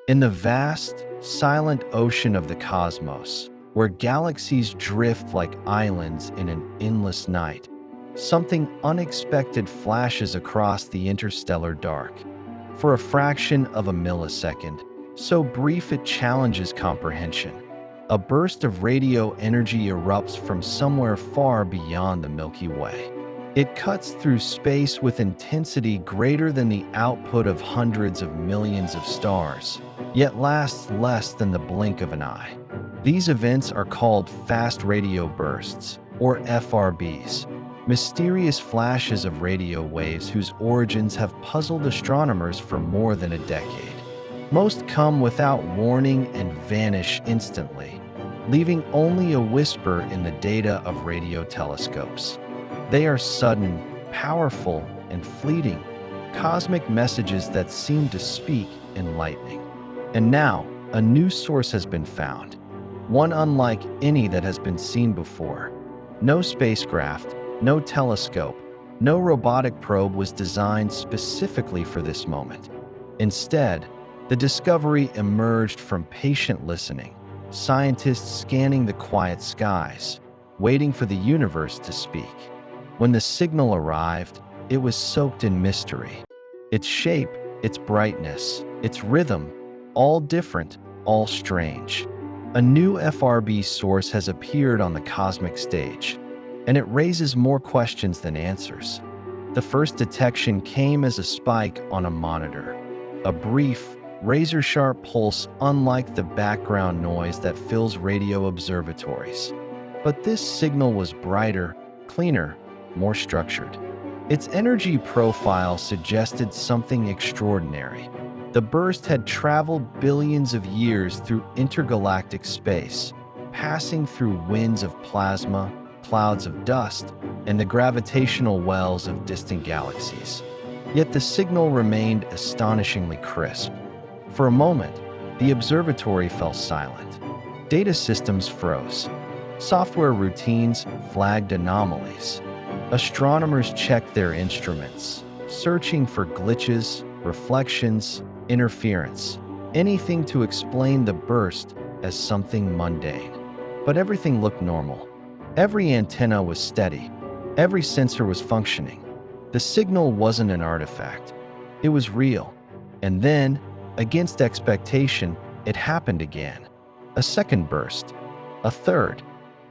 In the vast, silent ocean of the cosmos, where galaxies drift like islands in an endless night, something unexpected flashes across the interstellar dark. For a fraction of a millisecond, so brief it challenges comprehension, a burst of radio energy erupts from somewhere far beyond the Milky Way. It cuts through space with intensity greater than the output of hundreds of millions of stars, yet lasts less than the blink of an eye. These events are called fast radio bursts, or FRBs, mysterious flashes of radio waves whose origins have puzzled astronomers for more than a decade. Most come without warning and vanish instantly, leaving only a whisper in the data of radio telescopes. They are sudden, powerful, and fleeting, cosmic messages that seem to speak in lightning. And now, a new source has been found, one unlike any that has been seen before. No spacecraft, no telescope, no robotic probe was designed specifically for this moment. Instead, the discovery emerged from patient listening, scientists scanning the quiet skies, waiting for the universe to speak. When the signal arrived, it was soaked in mystery. Its shape, its brightness, its rhythm, all different, all strange. A new FRB source has appeared on the cosmic stage, and it raises more questions than answers. The first detection came as a spike on a monitor, a brief, razor-sharp pulse unlike the background noise that fills radio observatories. But this signal was brighter, cleaner, more structured. Its energy profile suggested something extraordinary. The burst had traveled billions of years through intergalactic space, passing through winds of plasma, clouds of dust, and the gravitational wells of distant galaxies. Yet the signal remained astonishingly crisp. For a moment, the observatory fell silent. Data systems froze. Software routines flagged anomalies. Astronomers checked their instruments, searching for glitches, reflections, interference, anything to explain the burst as something mundane. But everything looked normal. Every antenna was steady. Every sensor was functioning. The signal wasn't an artifact. It was real. And then, against expectation, it happened again. A second burst. A third.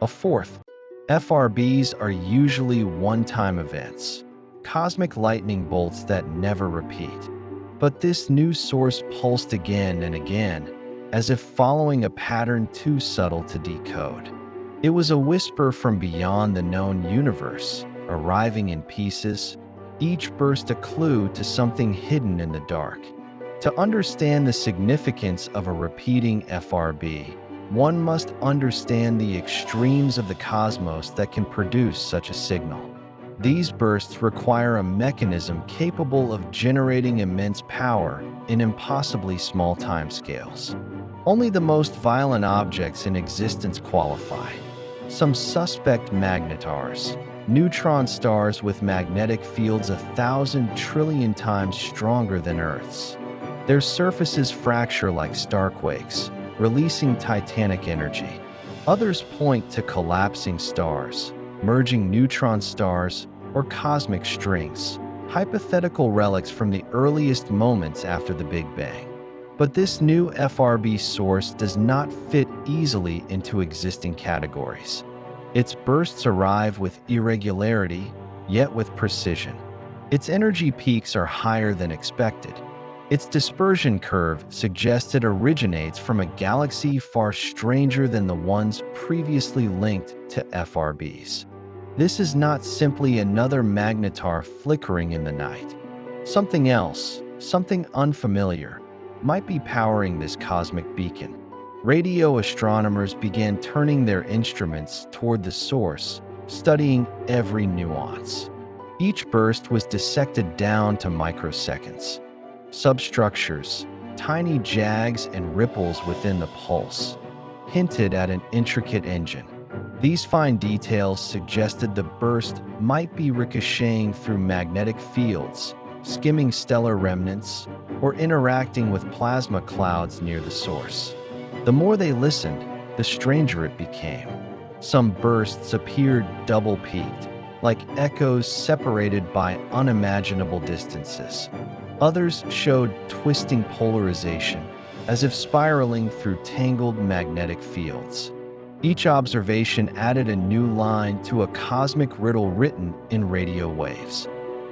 A fourth. FRBs are usually one-time events, cosmic lightning bolts that never repeat. But this new source pulsed again and again, as if following a pattern too subtle to decode. It was a whisper from beyond the known universe, arriving in pieces, each burst a clue to something hidden in the dark. To understand the significance of a repeating FRB, one must understand the extremes of the cosmos that can produce such a signal. These bursts require a mechanism capable of generating immense power in impossibly small timescales. Only the most violent objects in existence qualify. Some suspect magnetars, neutron stars with magnetic fields 1,000 trillion times stronger than Earth's. Their surfaces fracture like starquakes, releasing titanic energy. Others point to collapsing stars, merging neutron stars, or cosmic strings, hypothetical relics from the earliest moments after the Big Bang. But this new FRB source does not fit easily into existing categories. Its bursts arrive with irregularity, yet with precision. Its energy peaks are higher than expected. Its dispersion curve suggests it originates from a galaxy far stranger than the ones previously linked to FRBs. This is not simply another magnetar flickering in the night. Something else, something unfamiliar, might be powering this cosmic beacon. Radio astronomers began turning their instruments toward the source, studying every nuance. Each burst was dissected down to microseconds. Substructures, tiny jags and ripples within the pulse, hinted at an intricate engine. These fine details suggested the burst might be ricocheting through magnetic fields, skimming stellar remnants, or interacting with plasma clouds near the source. The more they listened, the stranger it became. Some bursts appeared double-peaked, like echoes separated by unimaginable distances. Others showed twisting polarization, as if spiraling through tangled magnetic fields. Each observation added a new line to a cosmic riddle written in radio waves.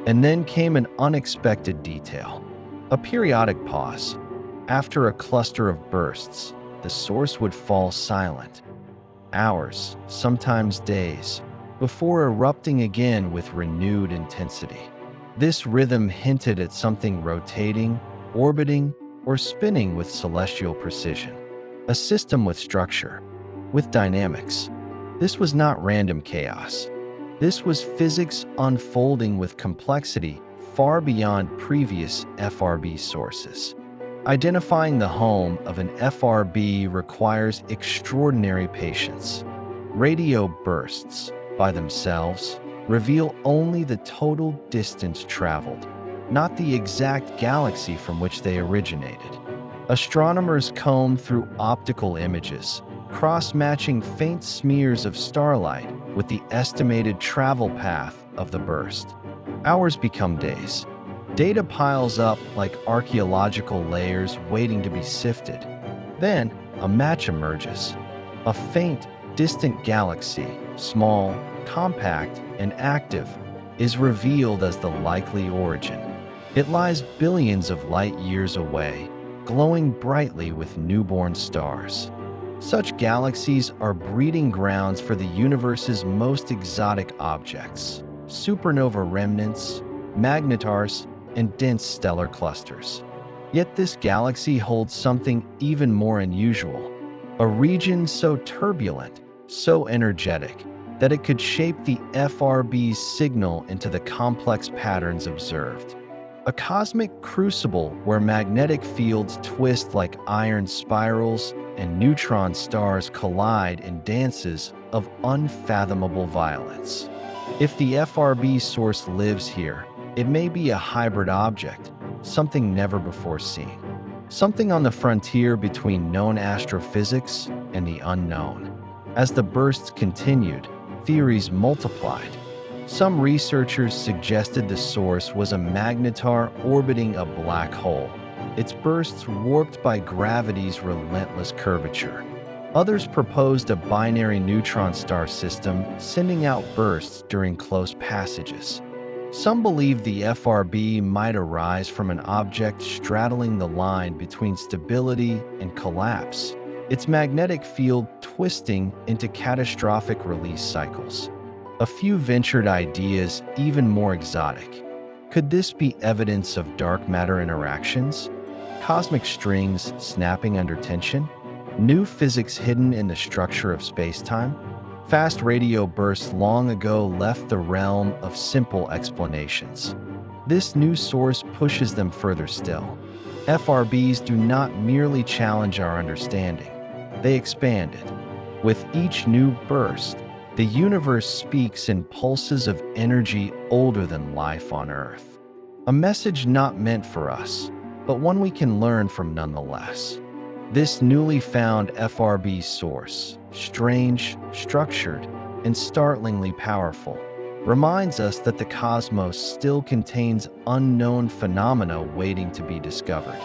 And then came an unexpected detail. A periodic pause. After a cluster of bursts, the source would fall silent. Hours, sometimes days, before erupting again with renewed intensity. This rhythm hinted at something rotating, orbiting, or spinning with celestial precision. A system with structure, with dynamics. This was not random chaos. This was physics unfolding with complexity far beyond previous FRB sources. Identifying the home of an FRB requires extraordinary patience. Radio bursts, by themselves, reveal only the total distance traveled, not the exact galaxy from which they originated. Astronomers comb through optical images, cross-matching faint smears of starlight with the estimated travel path of the burst. Hours become days. Data piles up like archaeological layers waiting to be sifted. Then, a match emerges. A faint, distant galaxy, small, compact, and active, is revealed as the likely origin. It lies billions of light years away, glowing brightly with newborn stars. Such galaxies are breeding grounds for the universe's most exotic objects: supernova remnants, magnetars, and dense stellar clusters. Yet this galaxy holds something even more unusual: a region so turbulent, so energetic, that it could shape the FRB's signal into the complex patterns observed. A cosmic crucible where magnetic fields twist like iron spirals and neutron stars collide in dances of unfathomable violence. If the FRB source lives here, it may be a hybrid object, something never before seen. Something on the frontier between known astrophysics and the unknown. As the bursts continued, theories multiplied. Some researchers suggested the source was a magnetar orbiting a black hole, its bursts warped by gravity's relentless curvature. Others proposed a binary neutron star system, sending out bursts during close passages. Some believe the FRB might arise from an object straddling the line between stability and collapse, its magnetic field twisting into catastrophic release cycles. A few ventured ideas even more exotic. Could this be evidence of dark matter interactions? Cosmic strings snapping under tension? New physics hidden in the structure of space-time? Fast radio bursts long ago left the realm of simple explanations. This new source pushes them further still. FRBs do not merely challenge our understanding, they expand it. With each new burst, the universe speaks in pulses of energy older than life on Earth. A message not meant for us, but one we can learn from nonetheless. This newly found FRB source, strange, structured, and startlingly powerful, reminds us that the cosmos still contains unknown phenomena waiting to be discovered.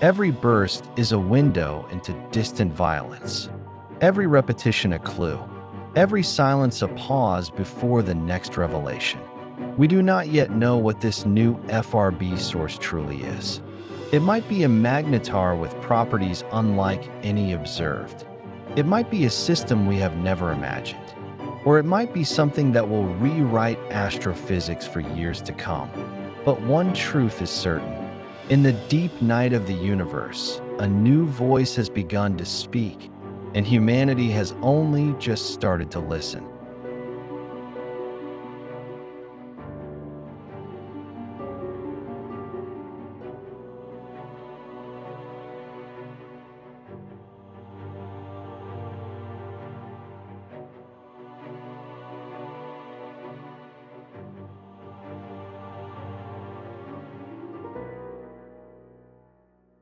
Every burst is a window into distant violence. Every repetition a clue. Every silence a pause before the next revelation. We do not yet know what this new FRB source truly is. It might be a magnetar with properties unlike any observed. It might be a system we have never imagined. Or it might be something that will rewrite astrophysics for years to come. But one truth is certain. In the deep night of the universe, a new voice has begun to speak, and humanity has only just started to listen.